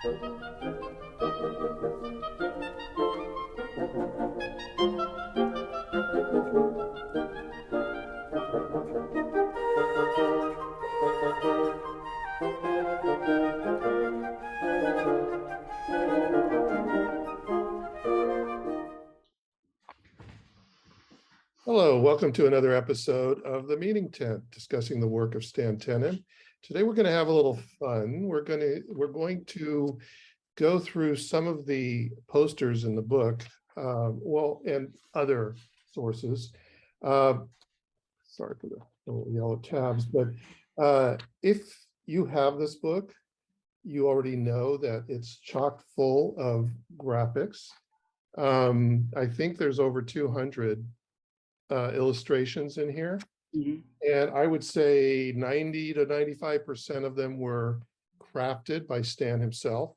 Hello, welcome to another episode of The Meaning Tent, discussing the work of Stan Tenen. Today we're going to have a little fun. We're going to go through some of the posters in the book, and other sources. Sorry for the little yellow tabs, but if you have this book, you already know that it's chock full of graphics. I think there's over 200 illustrations in here. Mm-hmm. And I would say 90 to 95% of them were crafted by Stan himself,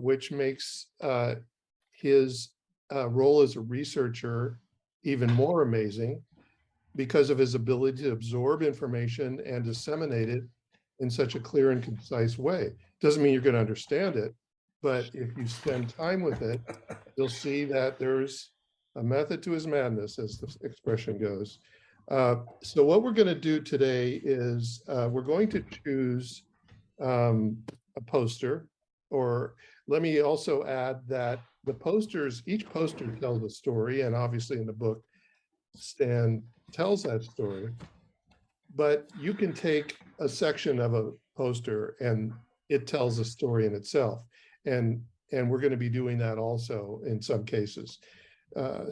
which makes his role as a researcher even more amazing because of his ability to absorb information and disseminate it in such a clear and concise way. Doesn't mean you're going to understand it, but if you spend time with it, you'll see that there's a method to his madness, as the expression goes. So what we're going to do today is we're going to choose a poster, or let me also add that the posters, each poster tells a story, and obviously in the book, Stan tells that story. But you can take a section of a poster and it tells a story in itself. And we're going to be doing that also in some cases.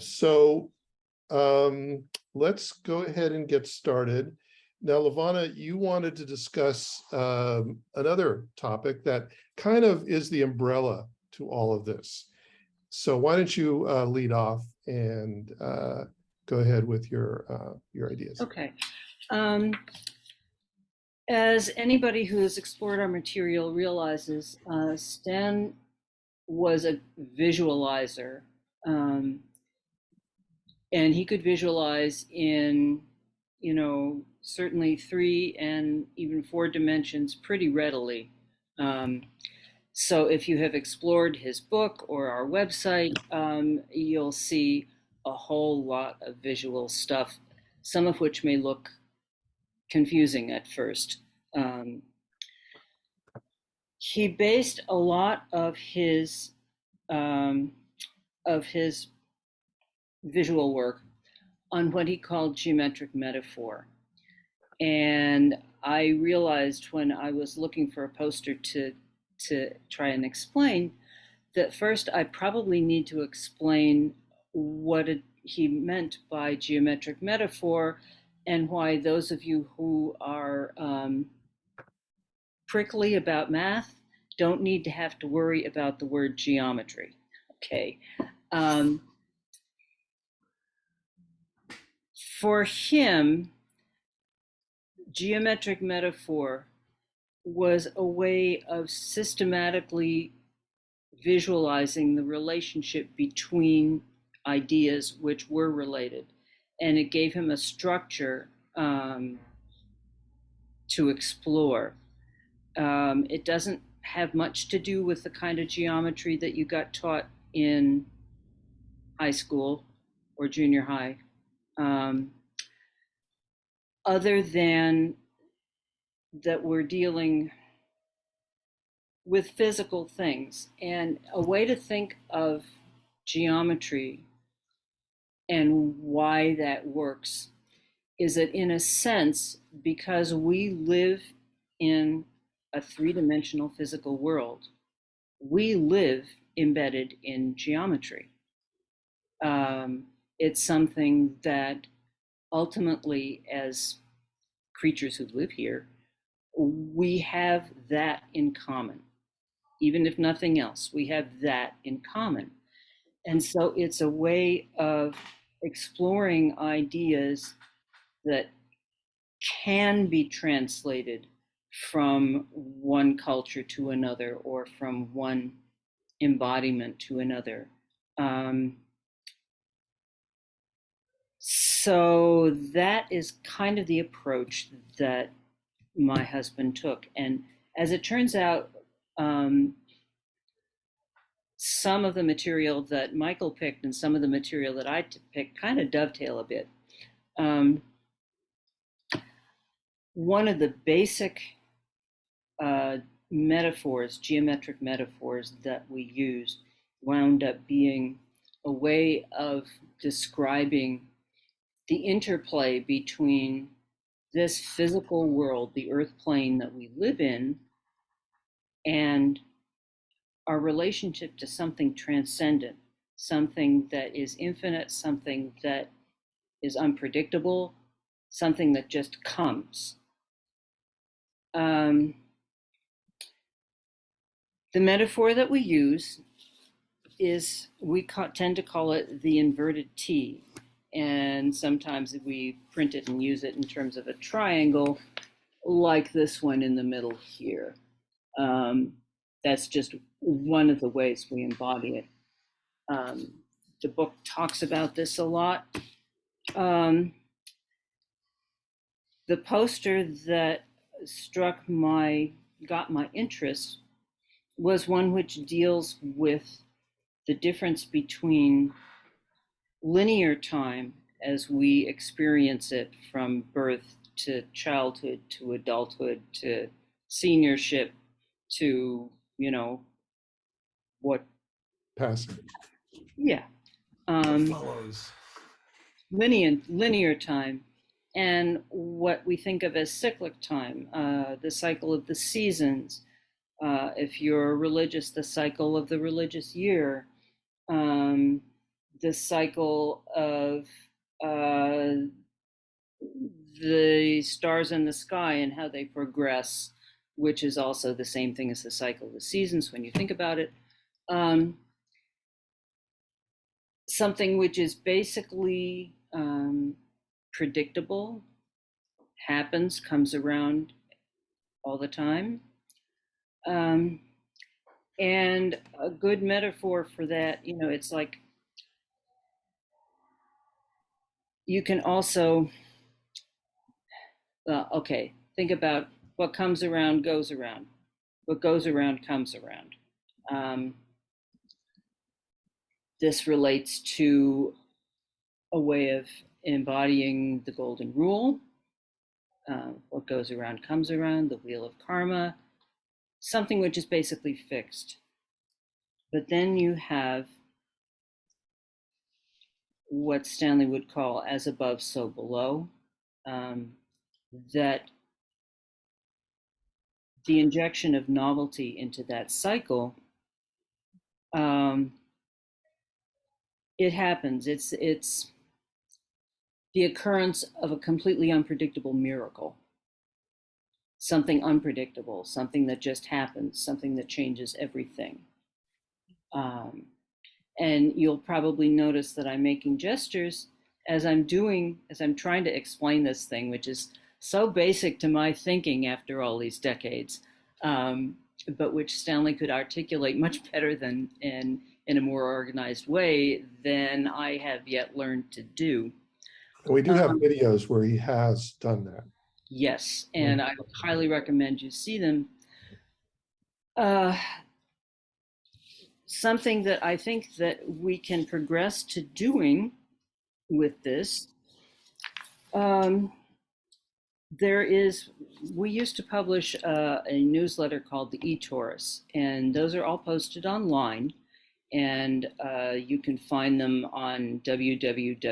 So let's go ahead and get started. Now, Levanah, you wanted to discuss another topic that kind of is the umbrella to all of this. So why don't you lead off and go ahead with your ideas. Okay. As anybody who has explored our material realizes, Stan was a visualizer. And he could visualize in, certainly 3 and even 4 dimensions pretty readily. So if you have explored his book or our website, you'll see a whole lot of visual stuff, some of which may look confusing at first. He based a lot of his visual work on what he called geometric metaphor. And I realized when I was looking for a poster to try and explain that first I probably need to explain what he meant by geometric metaphor and why those of you who are prickly about math don't need to have to worry about the word geometry. Okay. For him, geometric metaphor was a way of systematically visualizing the relationship between ideas which were related. And it gave him a structure to explore. It doesn't have much to do with the kind of geometry that you got taught in high school or junior high. Other than that we're dealing with physical things. And a way to think of geometry and why that works is that, in a sense, because we live in a 3-dimensional physical world, we live embedded in geometry. It's something that ultimately, as creatures who live here, we have that in common. Even if nothing else, we have that in common. And so it's a way of exploring ideas that can be translated from one culture to another or from one embodiment to another. So that is kind of the approach that my husband took. And as it turns out, some of the material that Michael picked and some of the material that I picked kind of dovetail a bit. One of the basic metaphors, geometric metaphors that we used wound up being a way of describing the interplay between this physical world, the earth plane that we live in, and our relationship to something transcendent, something that is infinite, something that is unpredictable, something that just comes. The metaphor that we use is, we tend to call it the inverted T. And sometimes we print it and use it in terms of a triangle, like this one in the middle here. That's just one of the ways we embody it. The book talks about this a lot. The poster that got my interest was one which deals with the difference between linear time as we experience it from birth to childhood to adulthood to seniorship to, what Passive. Yeah. Follows. Linear time, and what we think of as cyclic time, the cycle of the seasons. If you're religious, the cycle of the religious year, the cycle of the stars in the sky and how they progress, which is also the same thing as the cycle of the seasons when you think about it. Something which is basically predictable, happens, comes around all the time. And a good metaphor for that, it's like, you can also, think about what comes around goes around. What goes around comes around. This relates to a way of embodying the golden rule. What goes around comes around, the wheel of karma, something which is basically fixed. But then you have what Stanley would call as above, so below, that the injection of novelty into that cycle, it happens. It's the occurrence of a completely unpredictable miracle. Something unpredictable, something that just happens, something that changes everything. And you'll probably notice that I'm making gestures as I'm trying to explain this thing, which is so basic to my thinking after all these decades, but which Stanley could articulate much better than in a more organized way than I have yet learned to do. We do have videos where he has done that. Yes, and I highly recommend you see them. Something that I think that we can progress to doing with this, we used to publish a newsletter called the eTaurus, and those are all posted online, and you can find them on www.meru.org.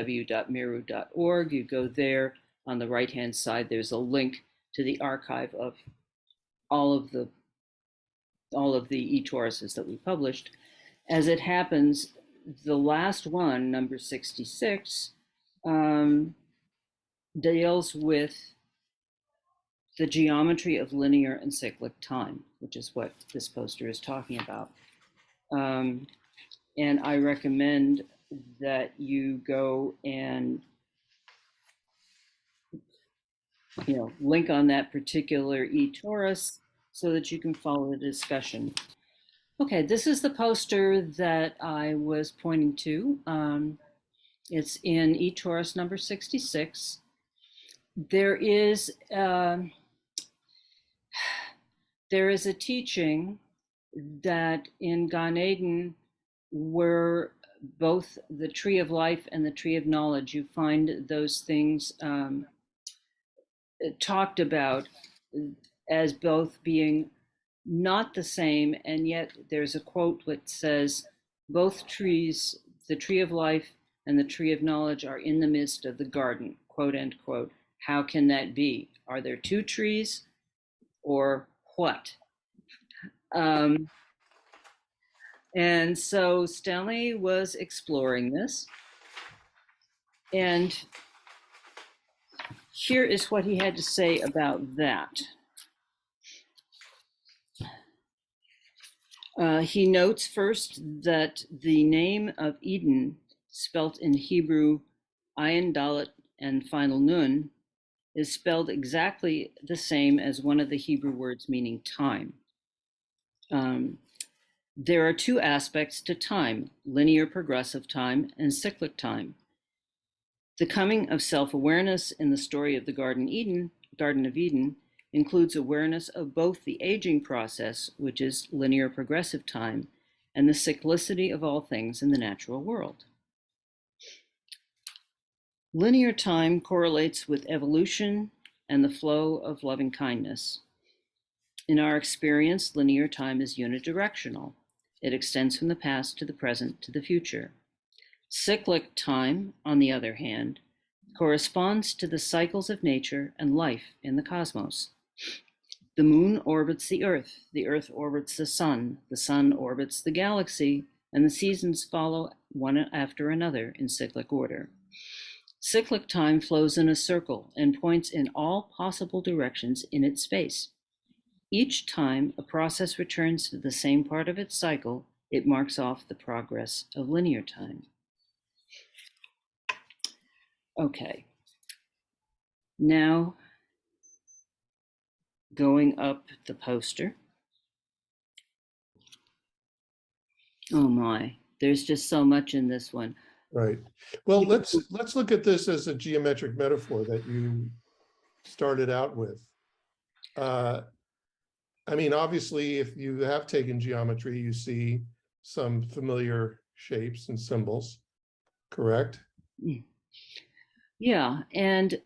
You go there, on the right-hand side, there's a link to the archive of all of the eTauruses that we published. As it happens, the last one, number 66, deals with the geometry of linear and cyclic time, which is what this poster is talking about. And I recommend that you go and link on that particular eTaurus so that you can follow the discussion. Okay, this is the poster that I was pointing to. It's in eTaurus number 66. There is a teaching that in Gan Eden, were both the tree of life and the tree of knowledge. You find those things talked about as both being not the same, and yet there's a quote that says, both trees, the tree of life and the tree of knowledge, are in the midst of the garden, quote, end quote. How can that be? Are there two trees or what? And so Stanley was exploring this. And here is what he had to say about that. He notes first that the name of Eden, spelt in Hebrew Ayin Dalet and final Nun, is spelled exactly the same as one of the Hebrew words meaning time. There are two aspects to time: linear progressive time and cyclic time. The coming of self-awareness in the story of the Garden of Eden includes awareness of both the aging process, which is linear progressive time, and the cyclicity of all things in the natural world. Linear time correlates with evolution and the flow of loving kindness. In our experience, linear time is unidirectional. It extends from the past to the present to the future. Cyclic time, on the other hand, corresponds to the cycles of nature and life in the cosmos. The moon orbits the earth orbits the sun orbits the galaxy, and the seasons follow one after another in cyclic order. Cyclic time flows in a circle and points in all possible directions in its space. Each time a process returns to the same part of its cycle, it marks off the progress of linear time. Okay, now going up the poster. Oh my, there's just so much in this one. Right. Well, let's look at this as a geometric metaphor that you started out with. I mean, obviously, if you have taken geometry, you see some familiar shapes and symbols, correct? Yeah, and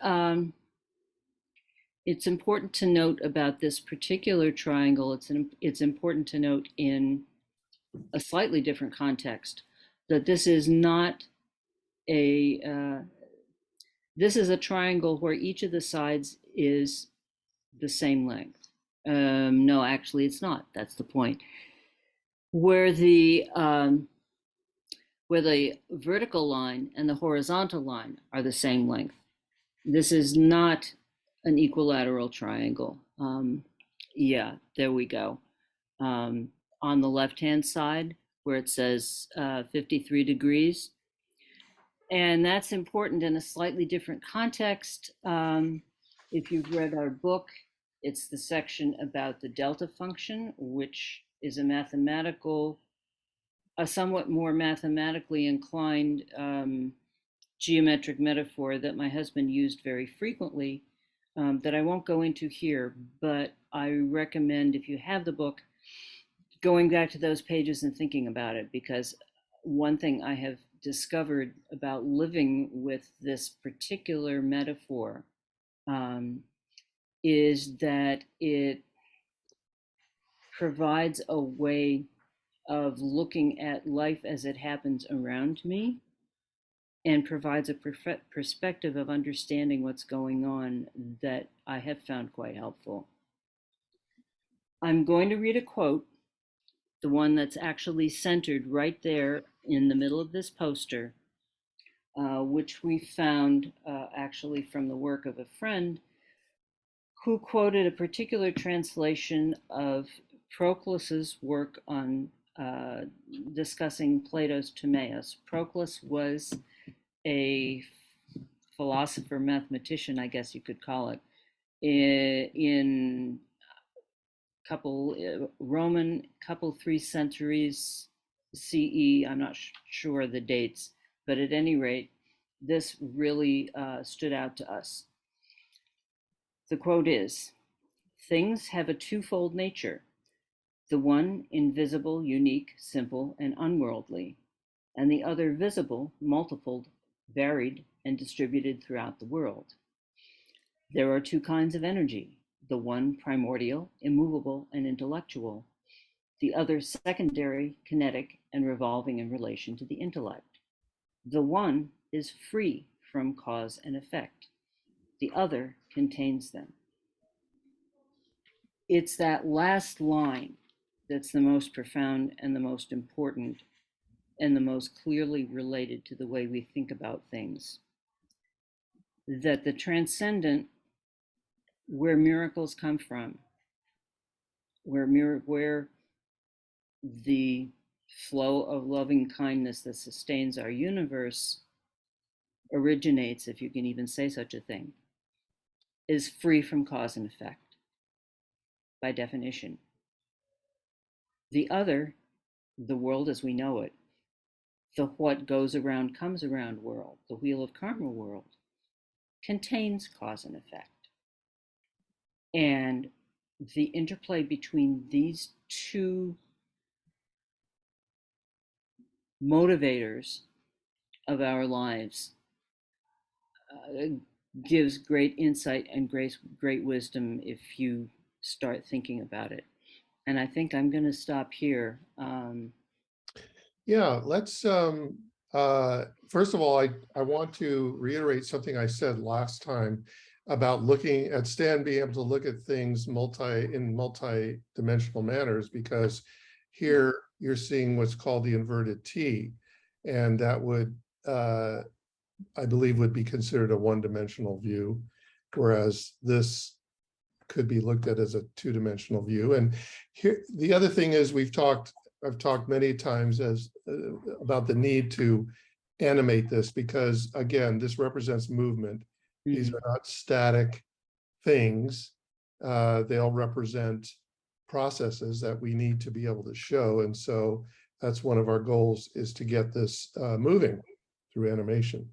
it's important to note about this particular triangle, it's important to note in a slightly different context that this is not this is a triangle where each of the sides is the same length. No, actually it's not. That's the point. Where the vertical line and the horizontal line are the same length. This is not an equilateral triangle. Yeah, there we go. On the left-hand side, where it says 53 degrees. And that's important in a slightly different context. If you've read our book, it's the section about the delta function, which is a somewhat more mathematically inclined geometric metaphor that my husband used very frequently, that I won't go into here, but I recommend, if you have the book, going back to those pages and thinking about it, because one thing I have discovered about living with this particular metaphor is that it provides a way of looking at life as it happens around me, and provides a perspective of understanding what's going on that I have found quite helpful. I'm going to read a quote, the one that's actually centered right there in the middle of this poster, which we found actually from the work of a friend who quoted a particular translation of Proclus's work on discussing Plato's Timaeus. Proclus was a philosopher, mathematician, I guess you could call it, in couple 3 centuries CE. I'm not sure the dates, but at any rate, this really stood out to us. The quote is, "Things have a twofold nature. The one invisible, unique, simple, and unworldly, and the other visible, multipled, varied, and distributed throughout the world. There are two kinds of energy, the one primordial, immovable, and intellectual, the other secondary, kinetic, and revolving in relation to the intellect. The one is free from cause and effect. The other contains them. It's that last line that's the most profound and the most important and the most clearly related to the way we think about things. That the transcendent, where miracles come from, where the flow of loving kindness that sustains our universe originates, if you can even say such a thing, is free from cause and effect, by definition. The other, the world as we know it, the what goes around comes around world, the wheel of karma world, contains cause and effect. And the interplay between these two motivators of our lives gives great insight and great wisdom if you start thinking about it. And I think I'm going to stop here. Yeah, let's first of all, I want to reiterate something I said last time about looking at Stan being able to look at things in multi-dimensional manners, because here you're seeing what's called the inverted T, and that would I believe would be considered a one-dimensional view, whereas this could be looked at as a two-dimensional view. And here the other thing is I've talked many times about the need to animate this, because again, this represents movement. These are not static things. They all represent processes that we need to be able to show. And so that's one of our goals, is to get this moving through animation.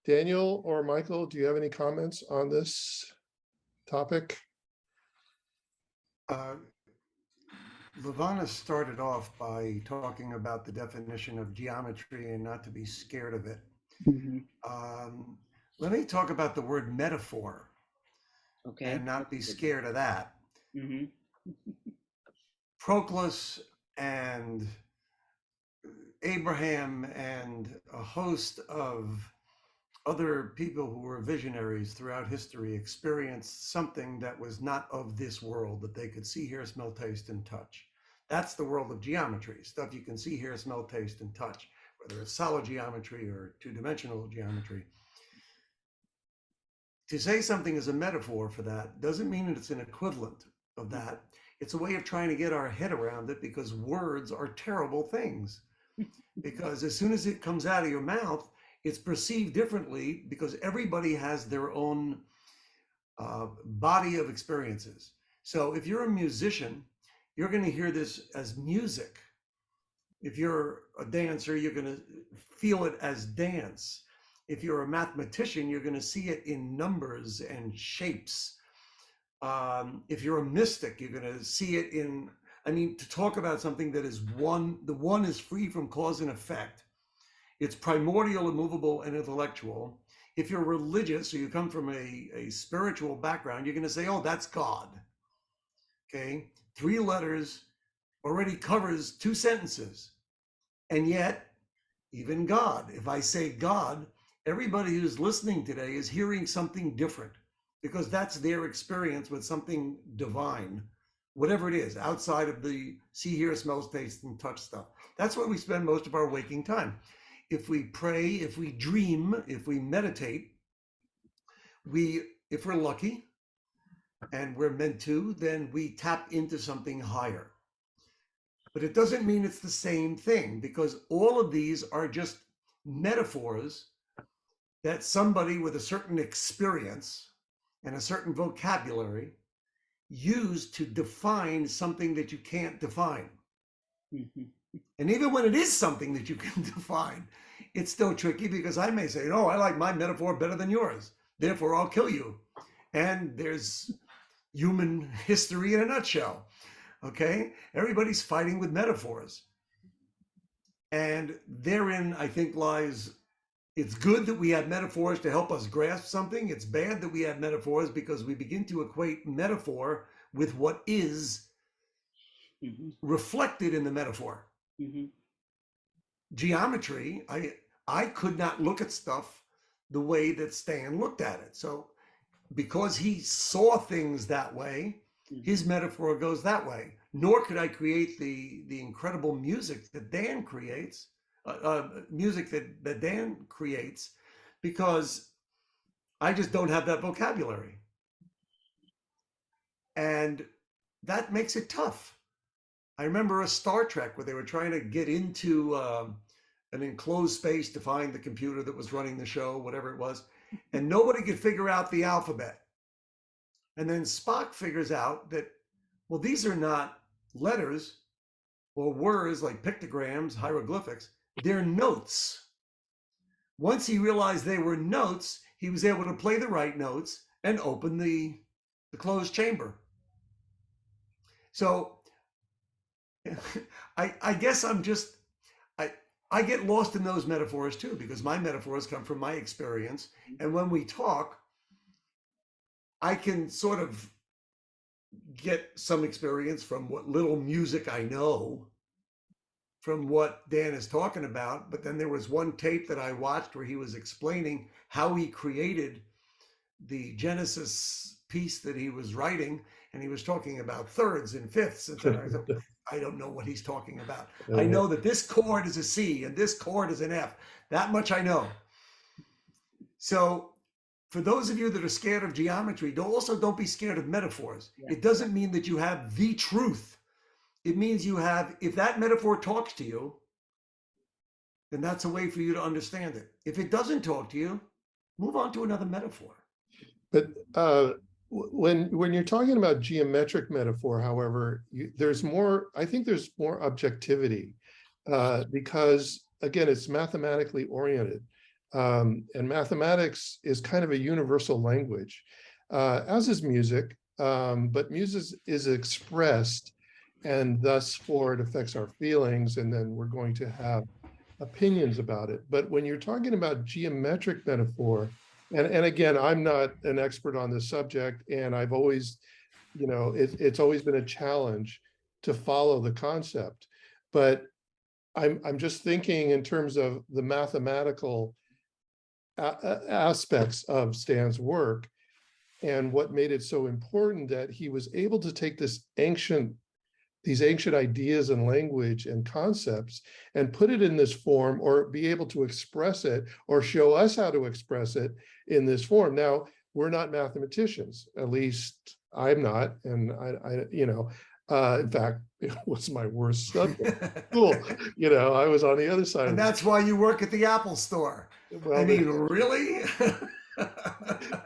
Daniel or Michael, do you have any comments on this topic? Levanah started off by talking about the definition of geometry and not to be scared of it. Let me talk about the word metaphor, Okay. and not be scared of that. Mm-hmm. Proclus and Abraham and a host of other people who were visionaries throughout history experienced something that was not of this world, that they could see, hear, smell, taste, and touch. That's the world of geometry, stuff you can see, hear, smell, taste, and touch, whether it's solid geometry or two-dimensional geometry. To say something is a metaphor for that doesn't mean that it's an equivalent of that. It's a way of trying to get our head around it, because words are terrible things. Because as soon as it comes out of your mouth, it's perceived differently, because everybody has their own body of experiences. So if you're a musician, you're going to hear this as music. If you're a dancer, you're going to feel it as dance. If you're a mathematician, you're going to see it in numbers and shapes. If you're a mystic, you're going to see it in, to talk about something that is one, the one is free from cause and effect. It's primordial, immovable, and intellectual. If you're religious, or you come from a spiritual background, you're going to say, oh, that's God. Okay, 3 letters already covers 2 sentences. And yet, even God, if I say God, everybody who's listening today is hearing something different, because that's their experience with something divine, whatever it is, outside of the see, hear, smell, taste, and touch stuff. That's where we spend most of our waking time. If we pray, if we dream, if we meditate, if we're lucky and we're meant to, then we tap into something higher. But it doesn't mean it's the same thing, because all of these are just metaphors that somebody with a certain experience and a certain vocabulary use to define something that you can't define. And even when it is something that you can define, it's still tricky, because I may say, oh, I like my metaphor better than yours, therefore I'll kill you. And human history in a nutshell. Okay, everybody's fighting with metaphors, and therein, I think, lies. It's good that we have metaphors to help us grasp something. It's bad that we have metaphors because we begin to equate metaphor with what is reflected in the metaphor. Geometry, I could not look at stuff the way that Stan looked at it. So because he saw things that way, his metaphor goes that way. Nor could I create the incredible music that Dan creates, that Dan creates, because I just don't have that vocabulary. And that makes it tough. I remember a Star Trek where they were trying to get into an enclosed space to find the computer that was running the show, whatever it was, and nobody could figure out the alphabet. And then Spock figures out that, well, these are not letters or words like pictograms, hieroglyphics, they're notes. Once he realized they were notes, he was able to play the right notes and open the closed chamber. So I guess I get lost in those metaphors too, because my metaphors come from my experience. And when we talk, I can sort of get some experience from what little music I know from what Dan is talking about. But then there was one tape that I watched where he was explaining how he created the Genesis piece that he was writing. And he was talking about thirds and fifths. And I thought, I don't know what he's talking about. I know that this chord is a C and this chord is an F. That much I know. So for those of you that are scared of geometry, don't be scared of metaphors. Yeah. It doesn't mean that you have the truth. It means you have, if that metaphor talks to you, then that's a way for you to understand it. If it doesn't talk to you, move on to another metaphor. But when you're talking about geometric metaphor, however, there's more, I think there's more objectivity because, again, it's mathematically oriented. And mathematics is kind of a universal language, as is music, but music is expressed, and thus for it affects our feelings, and then we're going to have opinions about it. But when you're talking about geometric metaphor, and again, I'm not an expert on this subject, and I've always, it's always been a challenge to follow the concept. But I'm just thinking in terms of the mathematical aspects of Stan's work, and what made it so important that he was able to take these ancient ideas and language and concepts and put it in this form, or be able to express it, or show us how to express it in this form. Now, we're not mathematicians, at least I'm not, and in fact, it was my worst subject. Cool, I was on the other side. And that's why you work at the Apple store. Well, I mean, really?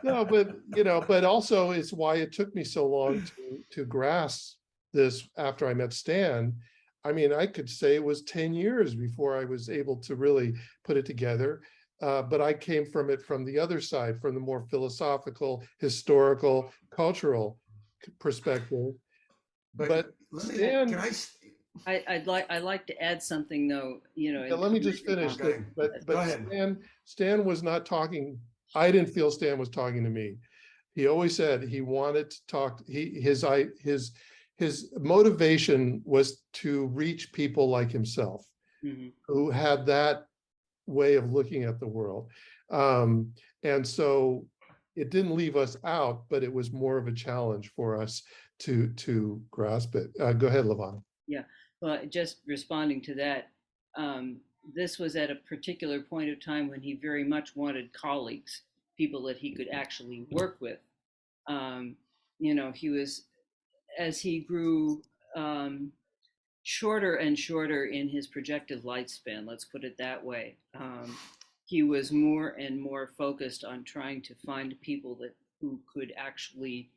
No, but also it's why it took me so long to grasp this after I met Stan. I mean, I could say it was 10 years before I was able to really put it together. But I came from it from the other side, from the more philosophical, historical, cultural perspective. But Stan, I'd like to add something though, Yeah, let me just finish. Okay. But Stan was not talking. I didn't feel Stan was talking to me. He always said he wanted to talk. His motivation was to reach people like himself, who had that way of looking at the world. And so it didn't leave us out, but it was more of a challenge for us to grasp it. Go ahead, Levanah. Yeah, well, just responding to that, this was at a particular point of time when he very much wanted colleagues, people that he could actually work with. He was, as he grew shorter and shorter in his projective lifespan, let's put it that way, he was more and more focused on trying to find people who could actually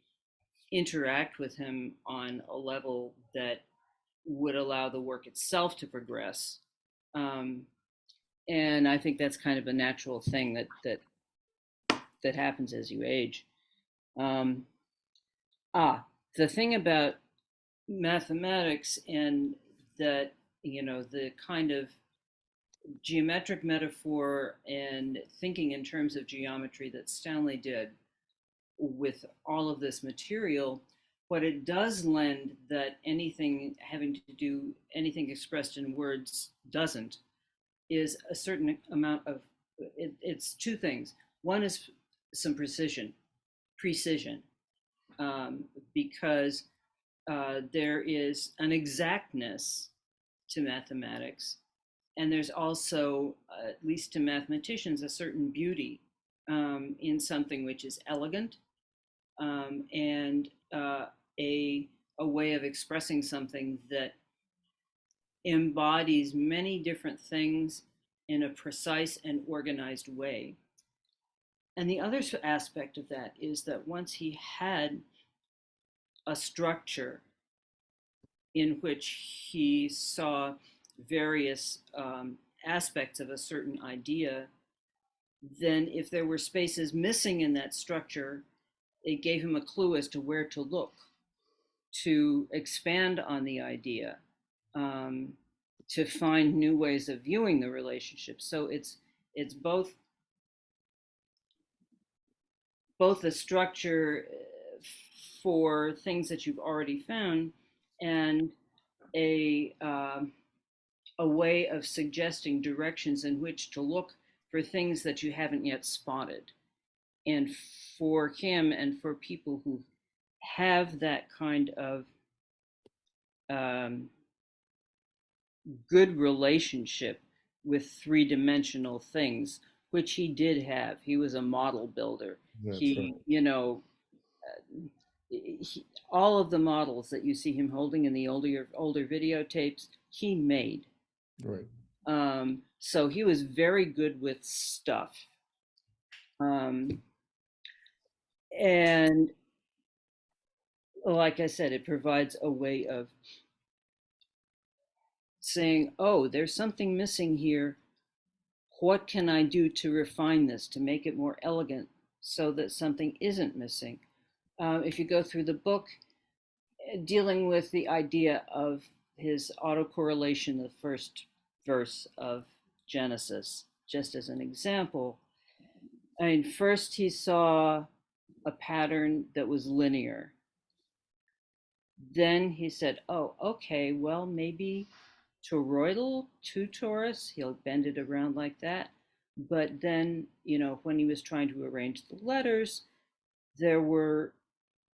interact with him on a level that would allow the work itself to progress. And I think that's kind of a natural thing that happens as you age. The thing about mathematics and that, the kind of geometric metaphor and thinking in terms of geometry that Stanley did with all of this material, what it does lend that anything having to do, anything expressed in words doesn't, is a certain amount of, it's two things. One is some precision, because there is an exactness to mathematics, and there's also, at least to mathematicians, a certain beauty in something which is elegant, and a way of expressing something that embodies many different things in a precise and organized way. And the other aspect of that is that once he had a structure in which he saw various aspects of a certain idea, then if there were spaces missing in that structure, it gave him a clue as to where to look to expand on the idea, to find new ways of viewing the relationship. So it's both a structure for things that you've already found, and a way of suggesting directions in which to look for things that you haven't yet spotted. And for him and for people who have that kind of good relationship with three-dimensional things, which he did have. He was a model builder. That's He, right. all of the models that you see him holding in the older videotapes, he made. Right. So he was very good with stuff. And like I said, it provides a way of saying, oh, there's something missing here. What can I do to refine this, to make it more elegant so that something isn't missing? If you go through the book, dealing with the idea of his autocorrelation, the first verse of Genesis, just as an example. I mean, first he saw a pattern that was linear. Then he said, oh, okay, well, maybe toroidal, two torus, he'll bend it around like that. But then, when he was trying to arrange the letters, there were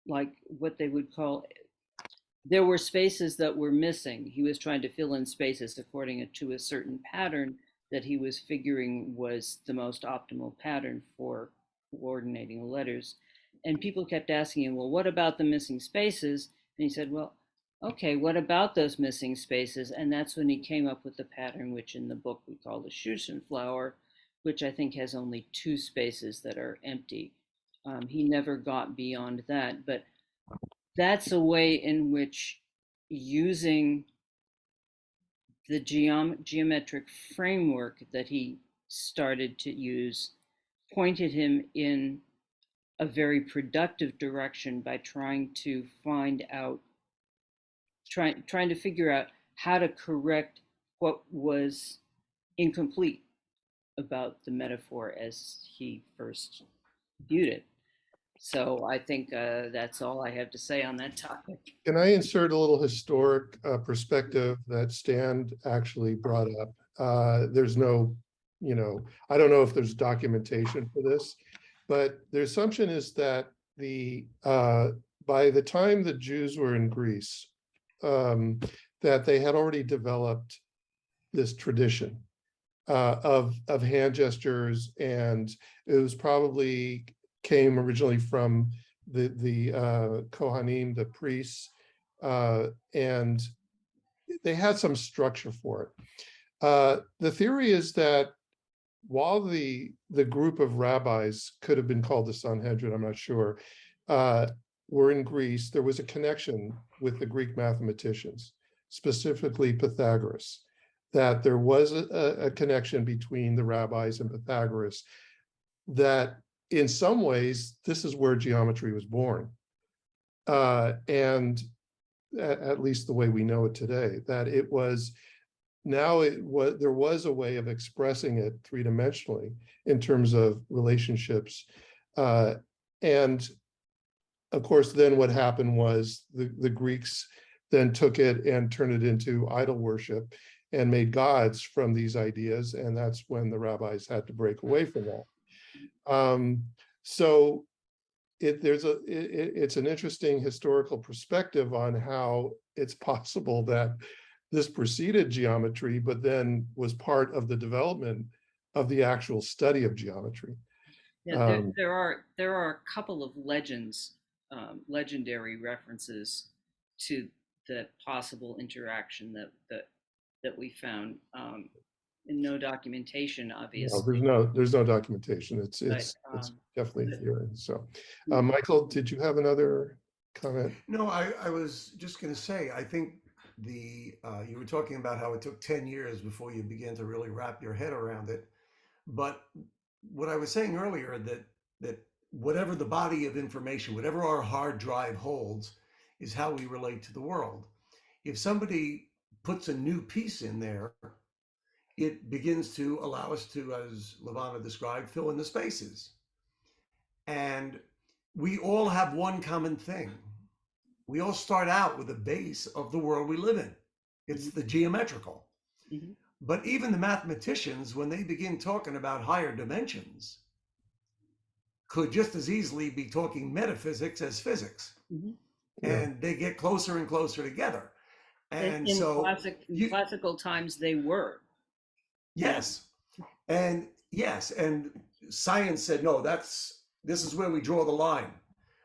like what they would call, there were spaces that were missing. He was trying to fill in spaces according to a certain pattern that he was figuring was the most optimal pattern for coordinating the letters. And people kept asking him, well, what about the missing spaces? And he said, well, okay, what about those missing spaces? And that's when he came up with the pattern, which in the book we call the Shushan flower, which I think has only 2 spaces that are empty. He never got beyond that, but that's a way in which using the geometric framework that he started to use pointed him in a very productive direction by trying to find out, trying to figure out how to correct what was incomplete about the metaphor as he first viewed it. So I think that's all I have to say on that topic. Can I insert a little historic perspective that Stan actually brought up? There's no, I don't know if there's documentation for this, but the assumption is that by the time the Jews were in Greece, that they had already developed this tradition of hand gestures, and it was probably came originally from the Kohanim, the priests, and they had some structure for it. The theory is that while the group of rabbis could have been called the Sanhedrin, I'm not sure, were in Greece, there was a connection with the Greek mathematicians, specifically Pythagoras, that there was a connection between the rabbis and Pythagoras, that in some ways, this is where geometry was born. And at least the way we know it today, that it was, now it was, there was a way of expressing it three-dimensionally in terms of relationships. And of course, then what happened was the Greeks then took it and turned it into idol worship and made gods from these ideas. And that's when the rabbis had to break away from that. So it's an interesting historical perspective on how it's possible that this preceded geometry, but then was part of the development of the actual study of geometry. Yeah, there are a couple of legends, legendary references to the possible interaction that we found. And no documentation, No, obviously. there's no documentation. It's definitely theory. So, Michael, did you have another comment? No, I was just going to say, I think you were talking about how it took 10 years before you began to really wrap your head around it. But what I was saying earlier, that whatever the body of information, whatever our hard drive holds, is how we relate to the world. If somebody puts a new piece in there, it begins to allow us to, as Levanah described, fill in the spaces. And we all have one common thing. We all start out with a base of the world we live in. It's the geometrical. Mm-hmm. But even the mathematicians, when they begin talking about higher dimensions, could just as easily be talking metaphysics as physics. Mm-hmm. And they get closer and closer together. And in so classical times they were. Yes. And science said, no, this is where we draw the line.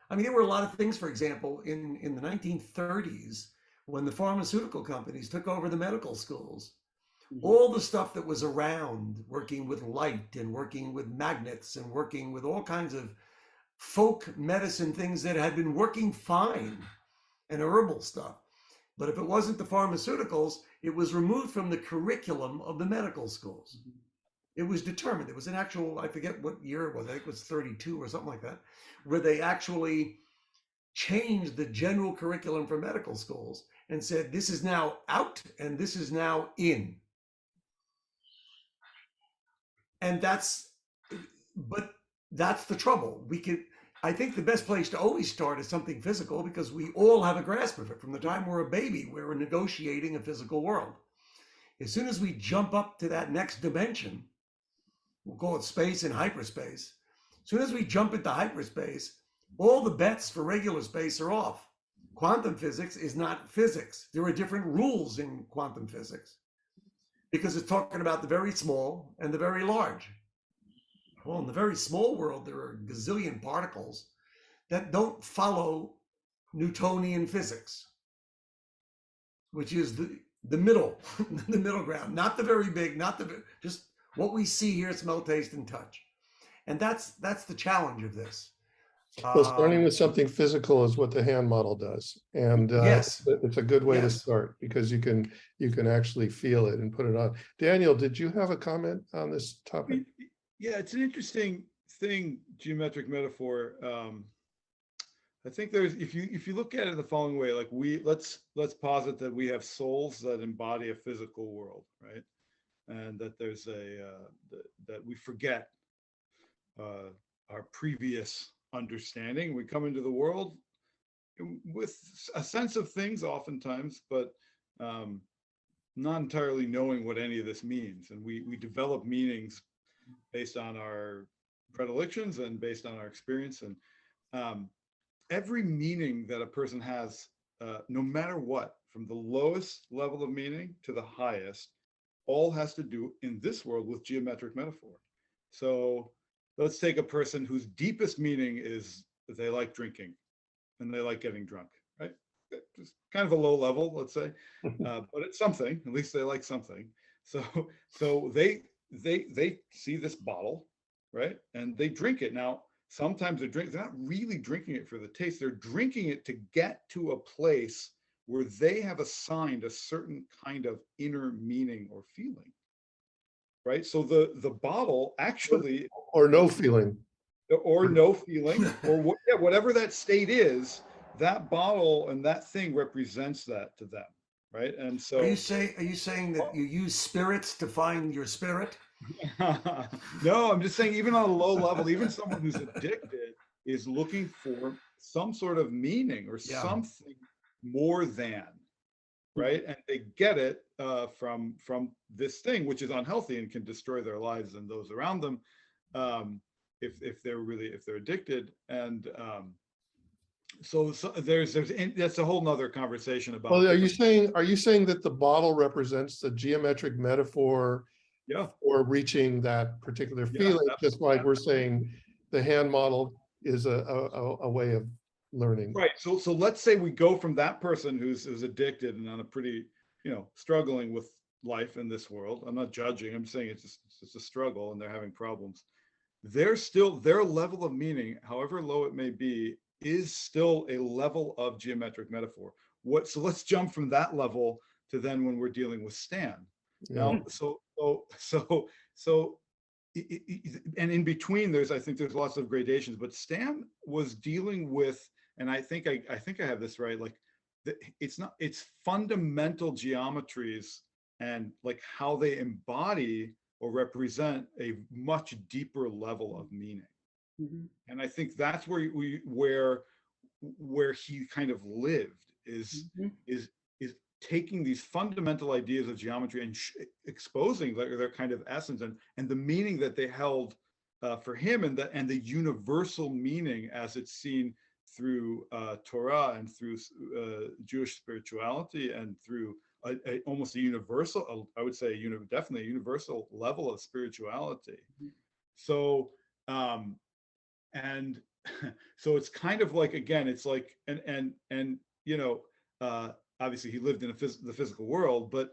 I mean, there were a lot of things, for example, in the 1930s, when the pharmaceutical companies took over the medical schools, all the stuff that was around, working with light and working with magnets and working with all kinds of folk medicine things that had been working fine, and herbal stuff. But if it wasn't the pharmaceuticals, it was removed from the curriculum of the medical schools. It was determined. It was an actual, I forget what year it was, I think it was 32 or something like that, where they actually changed the general curriculum for medical schools and said, this is now out and this is now in. And that's the trouble. I think the best place to always start is something physical, because we all have a grasp of it. From the time we're a baby, we're negotiating a physical world. As soon as we jump up to that next dimension, we'll call it space and hyperspace. As soon as we jump into hyperspace, all the bets for regular space are off. Quantum physics is not physics. There are different rules in quantum physics because it's talking about the very small and the very large. Well, in the very small world, there are a gazillion particles that don't follow Newtonian physics, which is the middle, the middle ground, not the very big, just what we see, hear, smell, taste, and touch. And that's the challenge of this. Well, starting with something physical is what the hand model does. And yes, it's a good way to start, because you can actually feel it and put it on. Daniel, did you have a comment on this topic? Yeah, it's an interesting thing, geometric metaphor. I think there's, if you look at it the following way, like let's posit that we have souls that embody a physical world, right? And that there's that we forget our previous understanding. We come into the world with a sense of things oftentimes, but not entirely knowing what any of this means. And we develop meanings based on our predilections and based on our experience. And every meaning that a person has, no matter what, from the lowest level of meaning to the highest, all has to do in this world with geometric metaphor. So let's take a person whose deepest meaning is that they like drinking and they like getting drunk, right? Just kind of a low level, let's say, but it's something. At least they like something. So they see this bottle, right? And they drink it. Now, sometimes they're not really drinking it for the taste. They're drinking it to get to a place where they have assigned a certain kind of inner meaning or feeling, right? So the bottle actually, or no feeling, or no feeling, or whatever that state is, that bottle and that thing represents that to them, right? And so, Are you saying that you use spirits to find your spirit? no, I'm just saying, even on a low level, even someone who's addicted is looking for some sort of meaning or something more than, right? And they get it from this thing, which is unhealthy and can destroy their lives and those around them, if they're addicted. And so there's that's a whole nother conversation about. Well, are you saying that the bottle represents the geometric metaphor for reaching that particular feeling, just like we're saying the hand model is a way of learning? Right. So let's say we go from that person who's addicted and on a pretty, struggling with life in this world. I'm not judging. I'm saying it's a struggle and they're having problems. Their level of meaning, however low it may be, is still a level of geometric metaphor. So let's jump from that level to then when we're dealing with Stan. Now, and in between, I think there's lots of gradations, but Stan was dealing with, and I think I have this right, like it's fundamental geometries and like how they embody or represent a much deeper level of meaning. And I think that's where he kind of lived is taking these fundamental ideas of geometry and exposing their kind of essence and the meaning that they held for him, and the universal meaning as it's seen through Torah and through Jewish spirituality and through almost a universal, I would say, definitely a universal level of spirituality. So and so it's kind of like, again, it's like, and obviously he lived in the physical world, but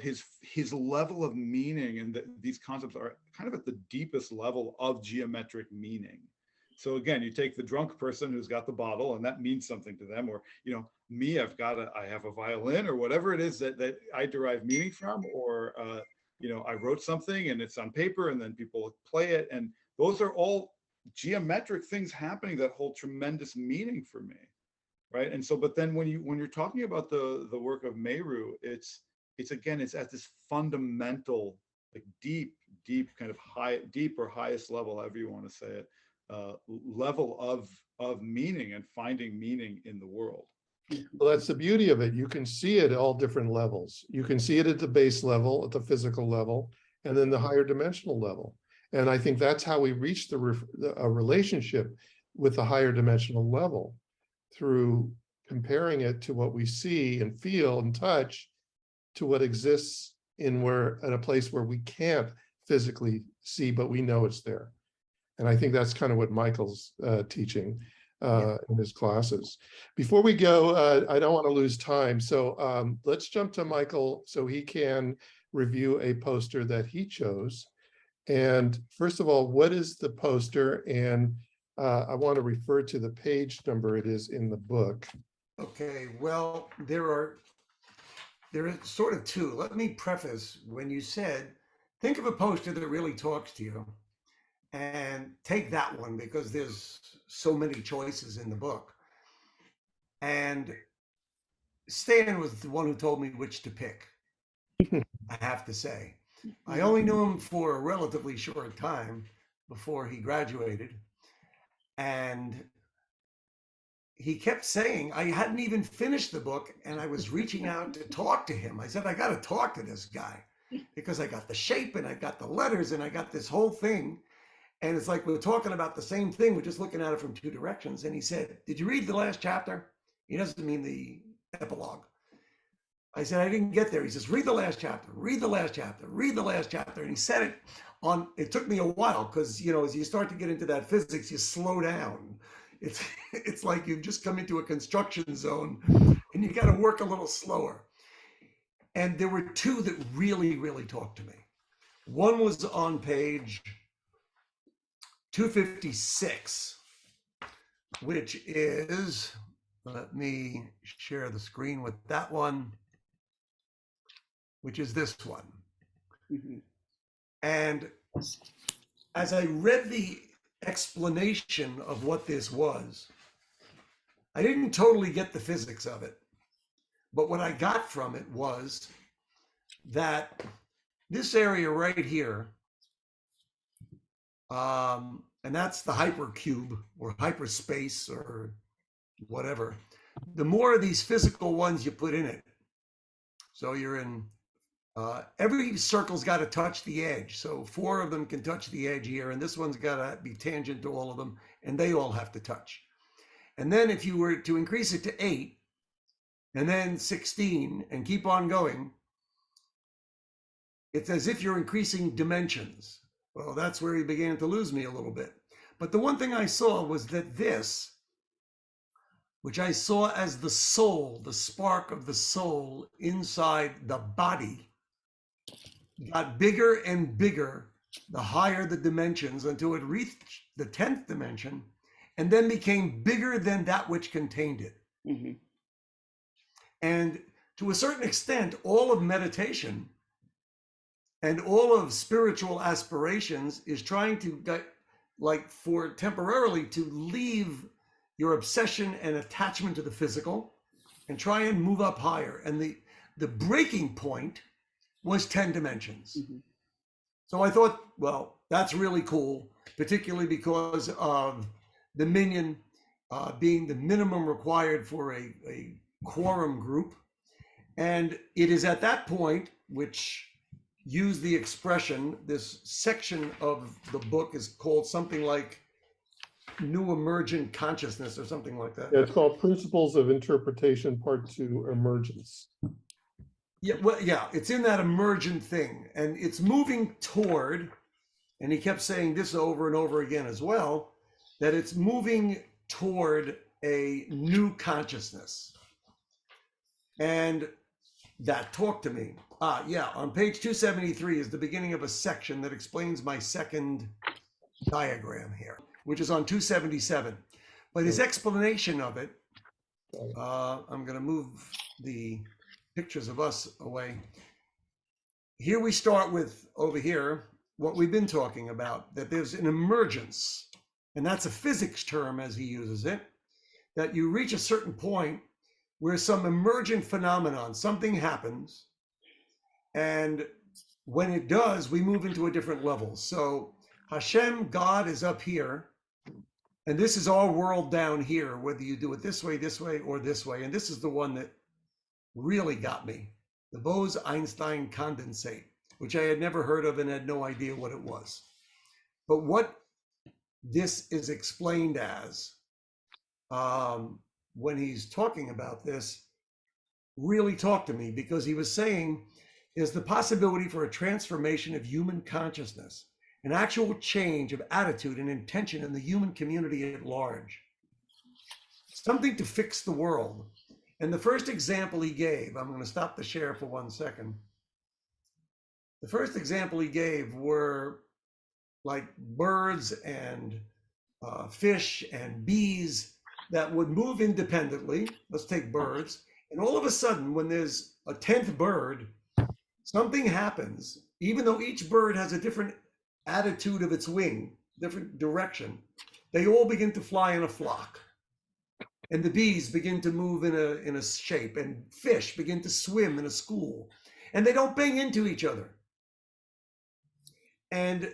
his level of meaning and these concepts are kind of at the deepest level of geometric meaning. So again, you take the drunk person who's got the bottle and that means something to them, or me, I have a violin or whatever it is that I derive meaning from, or I wrote something and it's on paper and then people play it, and those are all geometric things happening that hold tremendous meaning for me, right? And so, but then when you're talking about the work of Meru, it's at this fundamental, like deep kind of deep or highest level, however you want to say it, level of meaning and finding meaning in the world. Well, that's the beauty of it. You can see it at all different levels. You can see it at the base level, at the physical level, and then the higher dimensional level. And I think that's how we reach a relationship with the higher dimensional level, through comparing it to what we see and feel and touch to what exists in a place where we can't physically see, but we know it's there. And I think that's kind of what Michael's teaching in his classes. Before we go, I don't want to lose time. So let's jump to Michael so he can review a poster that he chose. And first of all, what is the poster? And I want to refer to the page number it is in the book. Okay, well, there is sort of two. Let me preface, when you said, think of a poster that really talks to you, and take that one because there's so many choices in the book. And Stan was the one who told me which to pick, I have to say. I only knew him for a relatively short time before he graduated. And he kept saying, I hadn't even finished the book and I was reaching out to talk to him. I said, I got to talk to this guy because I got the shape and I got the letters and I got this whole thing. And it's like we're talking about the same thing. We're just looking at it from two directions. And he said, did you read the last chapter? He doesn't mean the epilogue. I said, I didn't get there. He says, read the last chapter, read the last chapter, read the last chapter. And he said it took me a while because, as you start to get into that physics, you slow down. It's like you've just come into a construction zone and you got to work a little slower. And there were two that really, really talked to me. One was on page 256, which is, let me share the screen with that one, which is this one. And as I read the explanation of what this was, I didn't totally get the physics of it, but what I got from it was that this area right here, and that's the hypercube or hyperspace or whatever, the more of these physical ones you put in it. So you're in, every circle's got to touch the edge. So 4 of them can touch the edge here, and this one's got to be tangent to all of them, and they all have to touch. And then if you were to increase it to 8, and then 16, and keep on going, it's as if you're increasing dimensions. Well, that's where he began to lose me a little bit. But the one thing I saw was that this, which I saw as the soul, the spark of the soul inside the body, got bigger and bigger the higher the dimensions until it reached the 10th dimension, and then became bigger than that which contained it. Mm-hmm. And to a certain extent, all of meditation and all of spiritual aspirations is trying to get, like, for temporarily to leave your obsession and attachment to the physical and try and move up higher. And the breaking point was 10 dimensions. Mm-hmm. So I thought, well, that's really cool, particularly because of the minion being the minimum required for a quorum group. And it is at that point, which use the expression, this section of the book is called something like New Emergent Consciousness or something like that. Yeah, it's called Principles of Interpretation, Part 2, Emergence. Yeah, well, yeah, it's in that emergent thing, and it's moving toward, and he kept saying this over and over again as well, that it's moving toward a new consciousness. And that talked to me. Yeah, on page 273 is the beginning of a section that explains my second diagram here, which is on 277. But his explanation of it, I'm going to move the pictures of us away. Here we start with, over here, what we've been talking about, that there's an emergence, and that's a physics term as he uses it, that you reach a certain point where some emergent phenomenon, something happens, and when it does, we move into a different level. So Hashem, God, is up here, and this is our world down here, whether you do it this way, or this way. And this is the one that really got me, the Bose-Einstein condensate, which I had never heard of and had no idea what it was. But what this is explained as, when he's talking about this, really talked to me, because he was saying is the possibility for a transformation of human consciousness, an actual change of attitude and intention in the human community at large, something to fix the world. And the first example he gave, I'm going to stop the share for 1 second. The first example he gave were like birds and fish and bees that would move independently. Let's take birds. And all of a sudden, when there's a 10th bird, something happens. Even though each bird has a different attitude of its wing, different direction, they all begin to fly in a flock. And the bees begin to move in a shape, and fish begin to swim in a school, and they don't bang into each other. And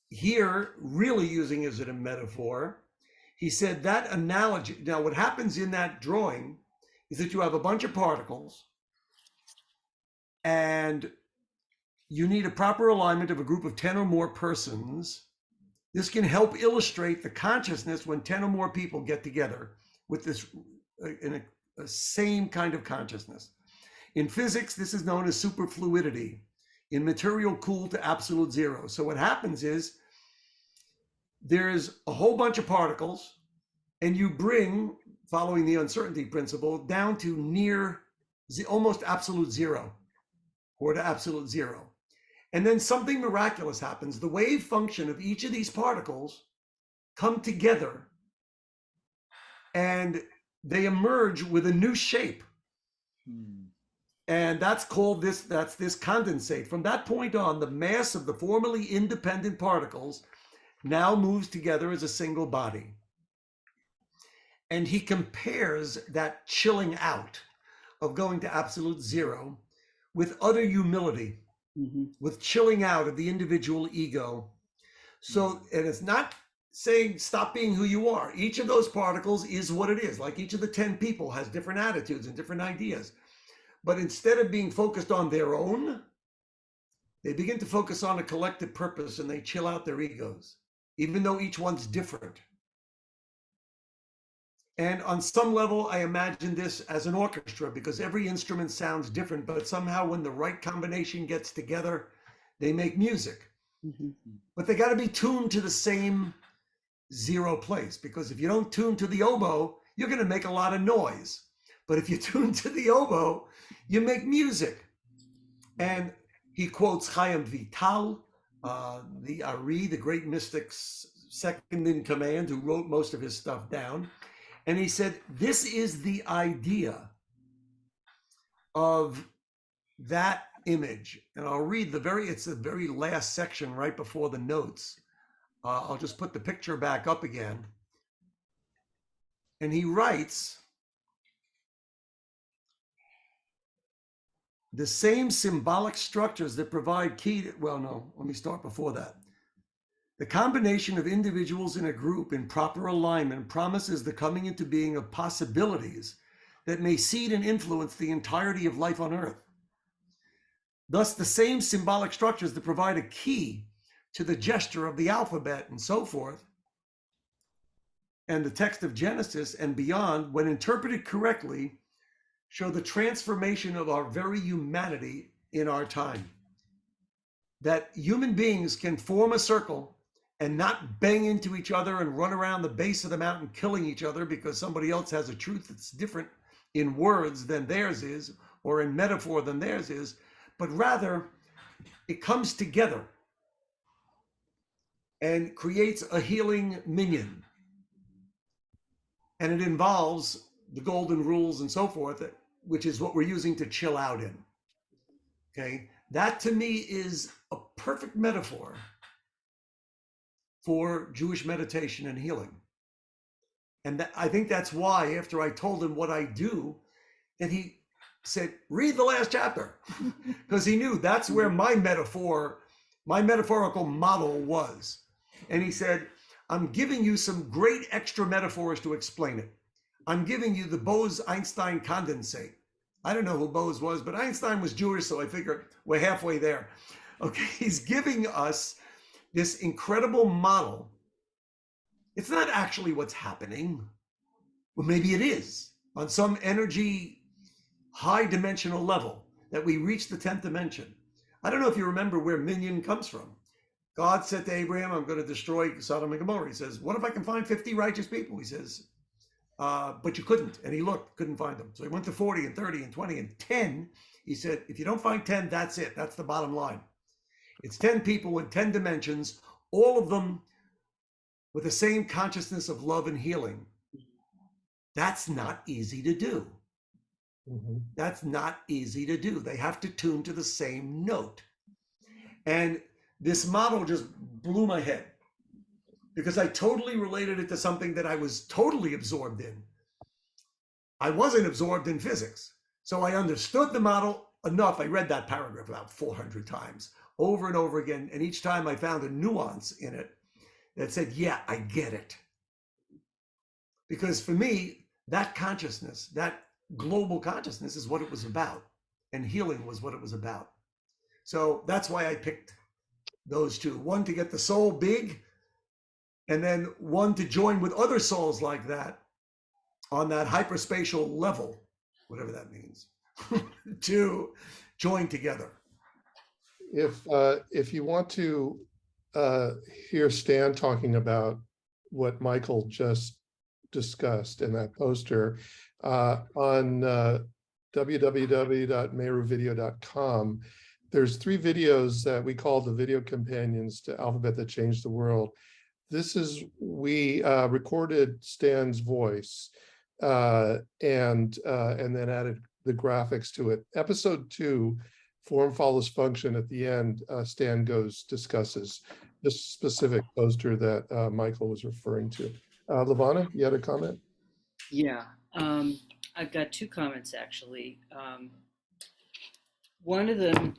here, really using as a metaphor, he said that analogy. Now, what happens in that drawing is that you have a bunch of particles, and you need a proper alignment of a group of 10 or more persons. This can help illustrate the consciousness when 10 or more people get together with this in a same kind of consciousness. In physics, this is known as superfluidity. In material, cooled to absolute zero. So what happens is there's a whole bunch of particles, and you bring, following the uncertainty principle, down to near almost absolute zero, or to absolute zero. And then something miraculous happens. The wave function of each of these particles come together, and they emerge with a new shape. And that's called this condensate. From that point on, the mass of the formerly independent particles now moves together as a single body. And he compares that chilling out of going to absolute zero with utter humility, with chilling out of the individual ego. So, and it's not saying stop being who you are. Each of those particles is what it is. Like each of the 10 people has different attitudes and different ideas. But instead of being focused on their own, they begin to focus on a collective purpose and they chill out their egos, even though each one's different. And on some level, I imagine this as an orchestra because every instrument sounds different, but somehow when the right combination gets together, they make music. But they got to be tuned to the same zero place, because if you don't tune to the oboe, you're going to make a lot of noise. But if you tune to the oboe, you make music. And he quotes Chaim Vital, the Ari, the great mystic's second in command, who wrote most of his stuff down. And he said, this is the idea of that image. And I'll read it's the very last section right before the notes. I'll just put the picture back up again. And he writes, the same symbolic structures that provide key to, well, no, let me start before that. The combination of individuals in a group in proper alignment promises the coming into being of possibilities that may seed and influence the entirety of life on Earth. Thus, the same symbolic structures that provide a key to the gesture of the alphabet and so forth, and the text of Genesis and beyond, when interpreted correctly, show the transformation of our very humanity in our time. That human beings can form a circle and not bang into each other and run around the base of the mountain killing each other because somebody else has a truth that's different in words than theirs is, or in metaphor than theirs is, but rather it comes together and creates a healing minion. And it involves the golden rules and so forth, which is what we're using to chill out in. Okay, that to me is a perfect metaphor for Jewish meditation and healing. And I think that's why, after I told him what I do, that he said, read the last chapter, because he knew that's where my metaphorical model was. And he said, I'm giving you some great extra metaphors to explain it. I'm giving you the Bose-Einstein condensate. I don't know who Bose was, but Einstein was Jewish, so I figure we're halfway there. Okay, he's giving us this incredible model. It's not actually what's happening. Well, maybe it is on some energy, high dimensional level that we reach the 10th dimension. I don't know if you remember where Minyan comes from. God said to Abraham, I'm going to destroy Sodom and Gomorrah. He says, what if I can find 50 righteous people? He says, but you couldn't. And he looked, couldn't find them. So he went to 40 and 30 and 20 and 10. He said, if you don't find 10, that's it. That's the bottom line. It's 10 people in 10 dimensions, all of them with the same consciousness of love and healing. That's not easy to do. That's not easy to do. They have to tune to the same note. And this model just blew my head because I totally related it to something that I was totally absorbed in. I wasn't absorbed in physics. So I understood the model enough. I read that paragraph about 400 times over and over again. And each time I found a nuance in it that said, yeah, I get it. Because for me, that consciousness, that global consciousness is what it was about. And healing was what it was about. So that's why I picked those two. One to get the soul big, and then one to join with other souls like that on that hyperspatial level, whatever that means, to join together. If you want to hear Stan talking about what Michael just discussed in that poster on www.meruvideo.com, there's 3 videos that we call the video companions to Alphabet That Changed the World. We recorded Stan's voice and then added the graphics to it. Episode 2, Form Follows Function, at the end, Stan discusses this specific poster that Michael was referring to. Levanah, you had a comment? Yeah, I've got two comments actually. One of them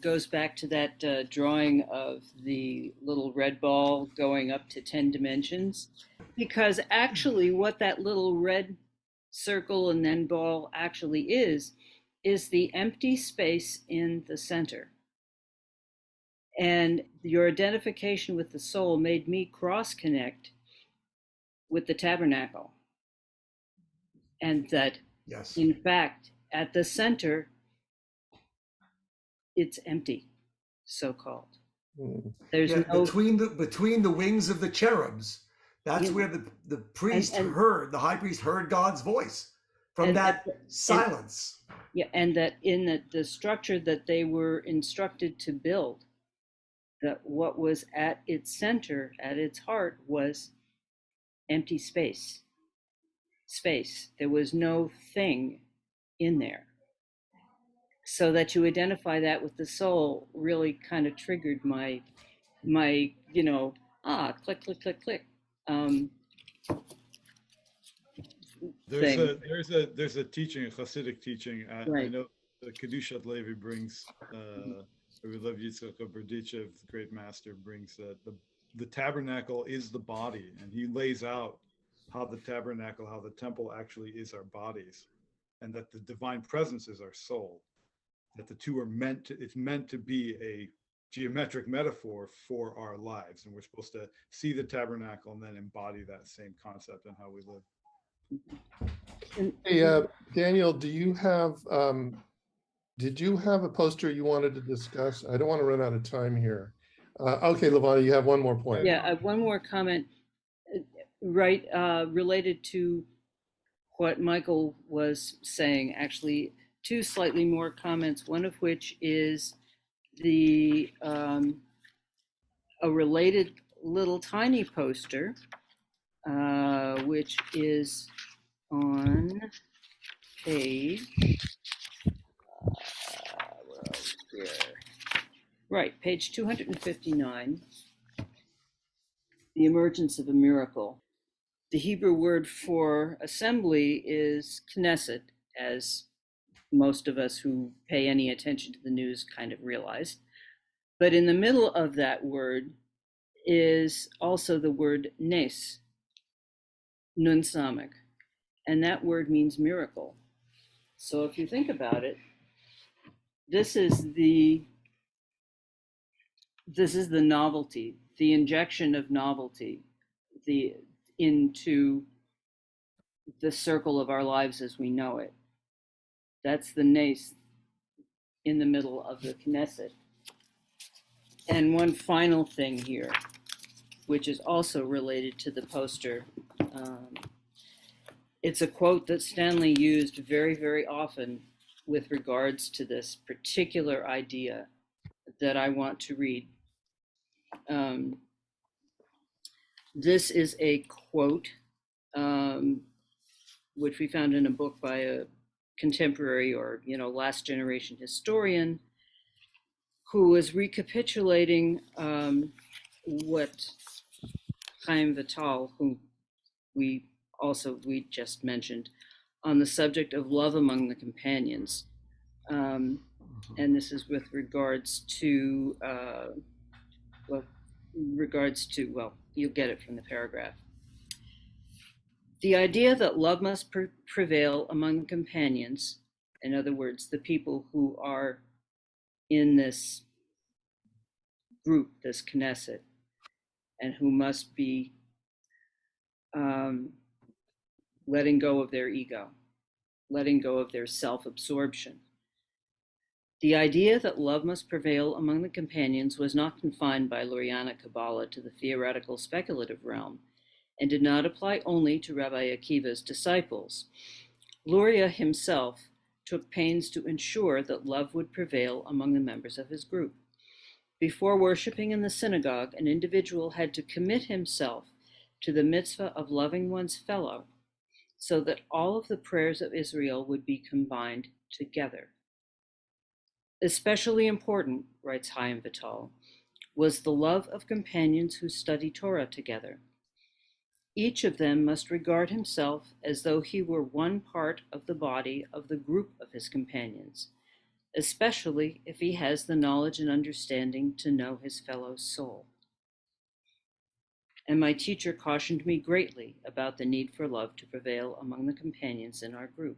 goes back to that drawing of the little red ball going up to 10 dimensions, because actually, what that little red circle and then ball actually is the empty space in the center. And your identification with the soul made me cross connect with the tabernacle. And that, Yes. in fact, at the center, it's empty, so called. Mm. There's Yeah, no. between the wings of the cherubs, that's Yeah. where the priest And- heard, the high priest heard God's voice from that silence. Yeah, and that in the structure that they were instructed to build, that what was at its center, at its heart, was empty space. Space. There was no thing in there. So that you identify that with the soul really kind of triggered my click, click, click, click. Thing. There's a teaching, a Hasidic teaching. I Right. know the Kedushat Levi brings, we love Yitzchak Berditchev, the great master, brings that the tabernacle is the body, and he lays out how the tabernacle, how the temple actually is our bodies, and that the divine presence is our soul. That the two are it's meant to be a geometric metaphor for our lives, and we're supposed to see the tabernacle and then embody that same concept in how we live. Hey, Daniel, did you have a poster you wanted to discuss? I don't want to run out of time here. Okay, Levanah, you have one more point. Yeah, I have one more comment, right, related to what Michael was saying. Actually, two slightly more comments, one of which is a related little tiny poster, which is on page, right, page 259, The Emergence of a Miracle. The Hebrew word for assembly is Knesset, as most of us who pay any attention to the news kind of realize. But in the middle of that word is also the word nes, nun samek, and that word means miracle. So if you think about it, this is the novelty, the injection of novelty, into the circle of our lives as we know it. That's the nes in the middle of the Knesset. And one final thing here, which is also related to the poster. It's a quote that Stanley used very, very often with regards to this particular idea that I want to read. This is a quote which we found in a book by a contemporary or last generation historian who was recapitulating what Chaim Vital, who we just mentioned, on the subject of love among the companions. And this is with regards to, you'll get it from the paragraph. The idea that love must prevail among companions, in other words, the people who are in this group, this Knesset, and who must be letting go of their ego, letting go of their self-absorption. The idea that love must prevail among the companions was not confined by Lurianic Kabbalah to the theoretical speculative realm, and did not apply only to Rabbi Akiva's disciples. Luria himself took pains to ensure that love would prevail among the members of his group. Before worshiping in the synagogue, an individual had to commit himself to the mitzvah of loving one's fellow, so that all of the prayers of Israel would be combined together. Especially important, writes Chaim Vital, was the love of companions who study Torah together. Each of them must regard himself as though he were one part of the body of the group of his companions, especially if he has the knowledge and understanding to know his fellow soul. And my teacher cautioned me greatly about the need for love to prevail among the companions in our group.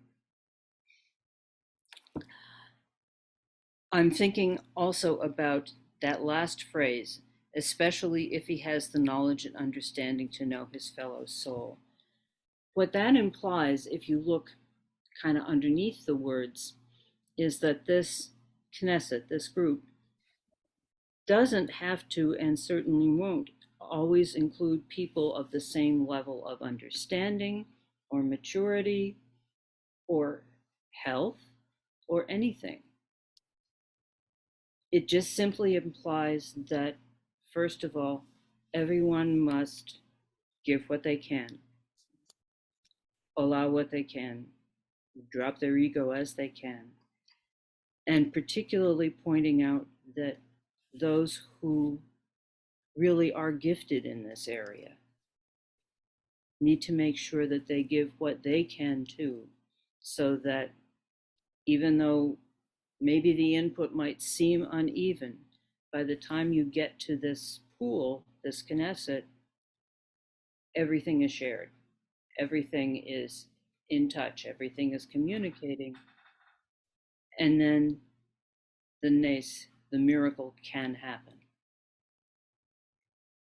I'm thinking also about that last phrase, especially if he has the knowledge and understanding to know his fellow soul. What that implies, if you look kind of underneath the words, is that this Knesset, this group, doesn't have to and certainly won't always include people of the same level of understanding or maturity or health or anything. It just simply implies that, first of all, everyone must give what they can, allow what they can, drop their ego as they can, and particularly pointing out that those who really are gifted in this area need to make sure that they give what they can too, so that even though maybe the input might seem uneven, by the time you get to this pool, this Knesset, everything is shared. Everything is in touch. Everything is communicating. And then the nes, the miracle can happen.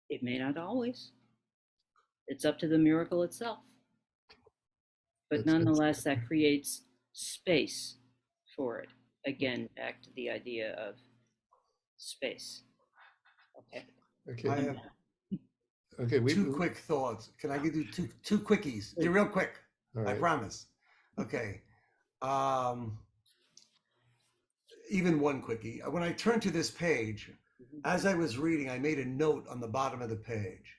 It may not always. It's up to the miracle itself. But nonetheless, that creates space for it. Again, back to the idea of space. Okay. Okay. I have Okay. two quick thoughts. Can I give you two quickies? They're real quick. All right. I promise. Okay. Even one quickie. When I turned to this page, as I was reading, I made a note on the bottom of the page.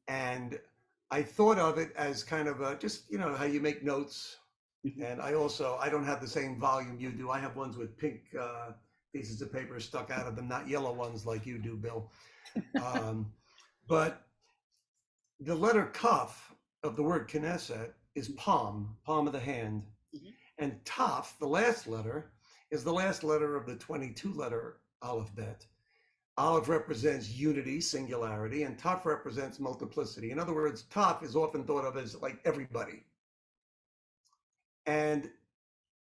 And I thought of it as kind of a, just, you know, how you make notes. And I don't have the same volume you do. I have ones with pink pieces of paper stuck out of them, not yellow ones like you do, Bill. But the letter kaf of the word Knesset is palm of the hand. And taf, the last letter, is the last letter of the 22-letter alphabet. Aleph represents unity, singularity, and taf represents multiplicity. In other words, taf is often thought of as like everybody. And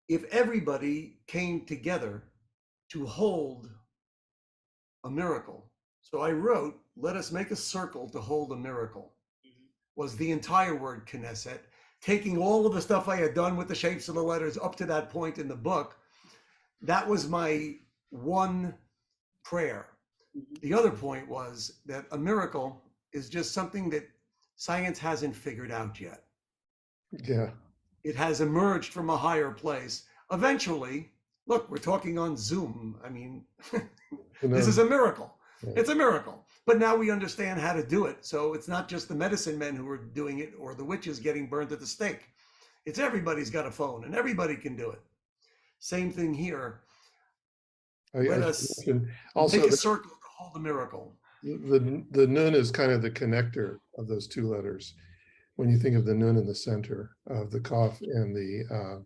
if everybody came together to hold a miracle, so I wrote, let us make a circle to hold a miracle, was the entire word Knesset, taking all of the stuff I had done with the shapes of the letters up to that point in the book. That was my one prayer. The other point was that a miracle is just something that science hasn't figured out yet. Yeah. It has emerged from a higher place. Eventually, look, we're talking on Zoom. I mean, this is a miracle. Yeah. It's a miracle. But now we understand how to do it. So it's not just the medicine men who are doing it or the witches getting burned at the stake. It's everybody's got a phone and everybody can do it. Same thing here. Let us also make a circle to hold a miracle. The nun is kind of the connector of those two letters. When you think of the nun in the center of the kaf and the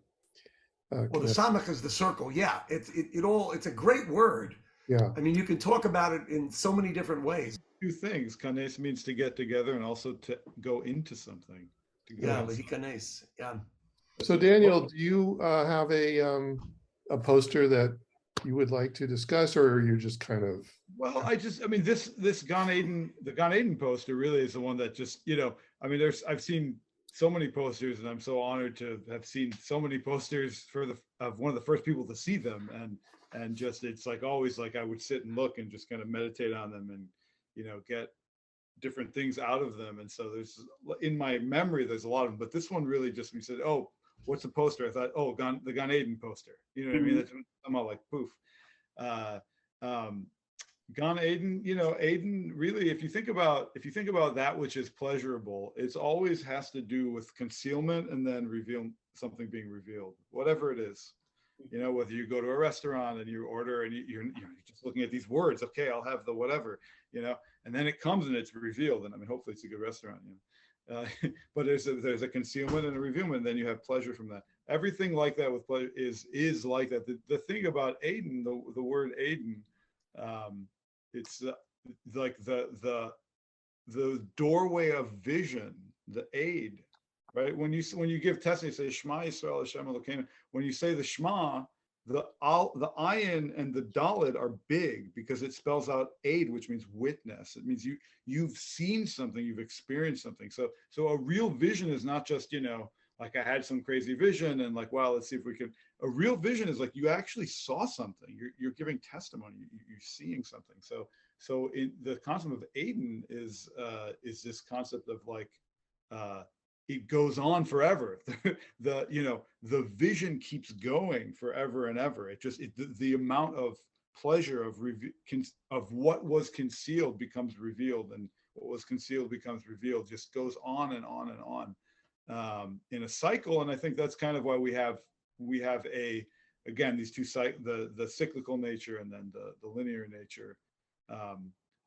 well, the samach is the circle. Yeah, it's a great word. Yeah. I mean, you can talk about it in so many different ways. Two things. Kanes means to get together and also to go into something. Yeah, lehikanes. Yeah. So Daniel, do you have a poster that you would like to discuss, or are you just kind of? Well, I mean, this Gan Eden, the Gan Eden poster really is the one that just, you know, I mean, I've seen so many posters, and I'm so honored to have seen so many posters of one of the first people to see them, and just, it's like always like I would sit and look and just kind of meditate on them and, you know, get different things out of them. And so there's, in my memory, there's a lot of them, but this one really just, we said, oh, what's the poster? I thought, oh, the Gan Eden poster. You know what I mean? That's somehow like poof. Gan Eden, you know, Eden really, if you think about that which is pleasurable, it's always has to do with concealment and then something being revealed, whatever it is. You know, whether you go to a restaurant and you order and you're just looking at these words, okay, I'll have the whatever, you know, and then it comes and it's revealed. And I mean, hopefully it's a good restaurant, you But there's a concealment and a revealment, and then you have pleasure from that. Everything like that with pleasure is like that. The thing about Aiden, the word Aiden, it's like the doorway of vision, the aid, right? When you give testimony, you say Shema Yisrael Hashem Elokeinu. When you say the Shema, the ayin and the dalet are big because it spells out aid, which means witness. It means you've seen something, you've experienced something. So a real vision is not just, like I had some crazy vision and like, wow, let's see if we can. A real vision is like you actually saw something. You're giving testimony. You're seeing something. So in the concept of Aiden is this concept of like it goes on forever. The vision keeps going forever and ever. The amount of pleasure of what was concealed becomes revealed, and what was concealed becomes revealed. Just goes on and on and on in a cycle. And I think that's kind of why we have these two the cyclical nature and then the linear nature.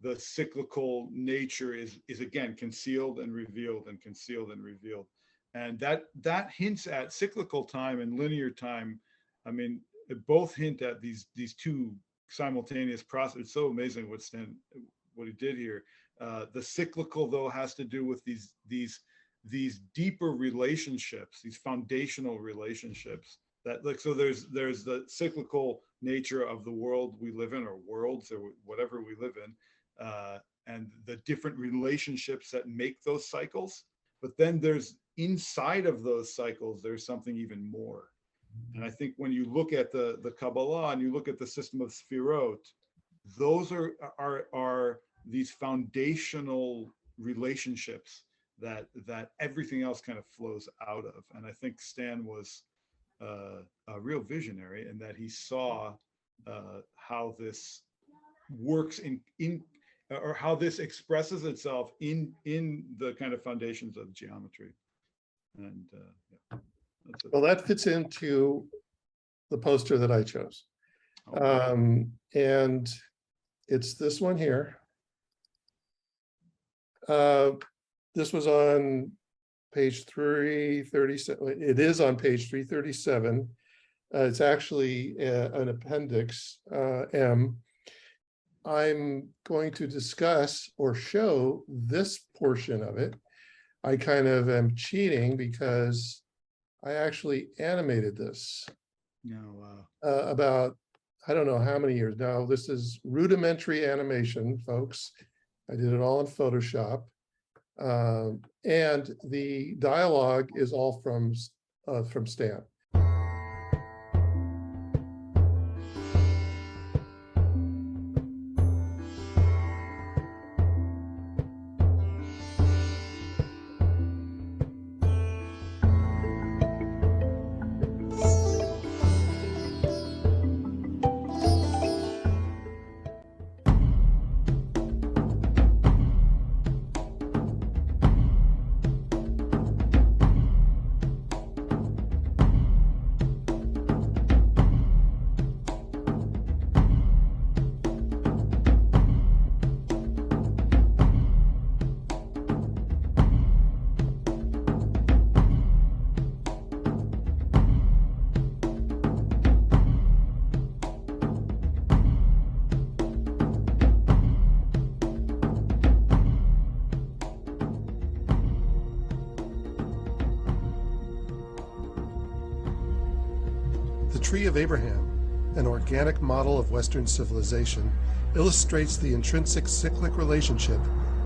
The cyclical nature is again concealed and revealed and concealed and revealed, and that hints at cyclical time and linear time. I mean, both hint at these two simultaneous processes. It's so amazing what he did here. The cyclical though has to do with these deeper relationships, these foundational relationships. That like, so there's the cyclical nature of the world we live in, or worlds, or whatever we live in, and the different relationships that make those cycles. But then there's inside of those cycles, there's something even more. And I think when you look at the Kabbalah and you look at the system of Sfirot, those are these foundational relationships that everything else kind of flows out of. And I think Stan was a real visionary, and that he saw how this works or how this expresses itself in the kind of foundations of geometry. And that's it. Well, that fits into the poster that I chose. And it's this one here. This was on page 337. It is on page 337. It's actually an appendix M. I'm going to discuss or show this portion of it. I kind of am cheating because I actually animated this. About, I don't know how many years now. This is rudimentary animation, folks. I did it all in Photoshop. And the dialogue is all from Stan. The Tree of Abraham, an organic model of Western civilization, illustrates the intrinsic cyclic relationship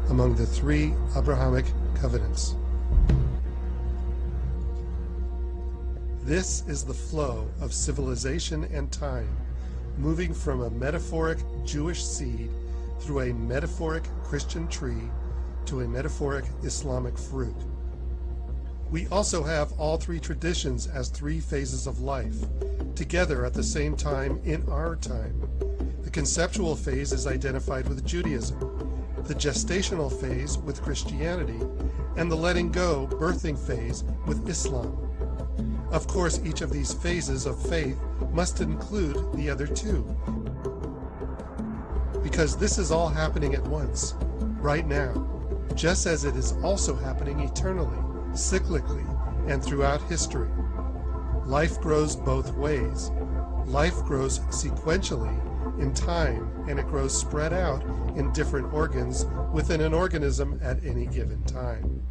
among the three Abrahamic covenants. This is the flow of civilization and time, moving from a metaphoric Jewish seed through a metaphoric Christian tree to a metaphoric Islamic fruit. We also have all three traditions as three phases of life, together at the same time in our time. The conceptual phase is identified with Judaism, the gestational phase with Christianity, and the letting go, birthing phase with Islam. Of course, each of these phases of faith must include the other two, because this is all happening at once, right now. just as it is also happening eternally, cyclically, and throughout history. Life grows both ways. Life grows sequentially in time, and it grows spread out in different organs within an organism at any given time.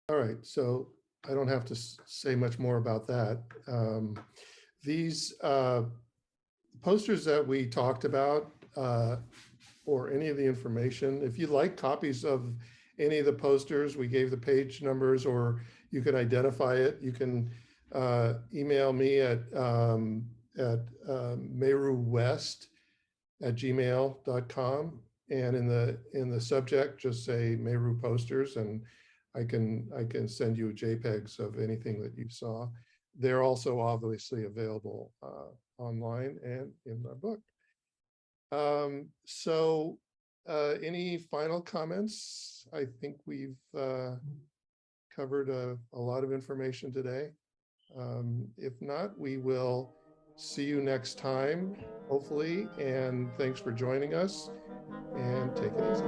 All right, so I don't have to say much more about that. These posters that we talked about, or any of the information, if you'd like copies of any of the posters, we gave the page numbers, or you can identify it. You can email me at meruwest@gmail.com, and in the subject just say Meru posters, and I can send you JPEGs of anything that you saw. They're also obviously available online and in our book. So any final comments? I think we've covered a lot of information today. If not, we will see you next time, hopefully, and thanks for joining us, and take it easy.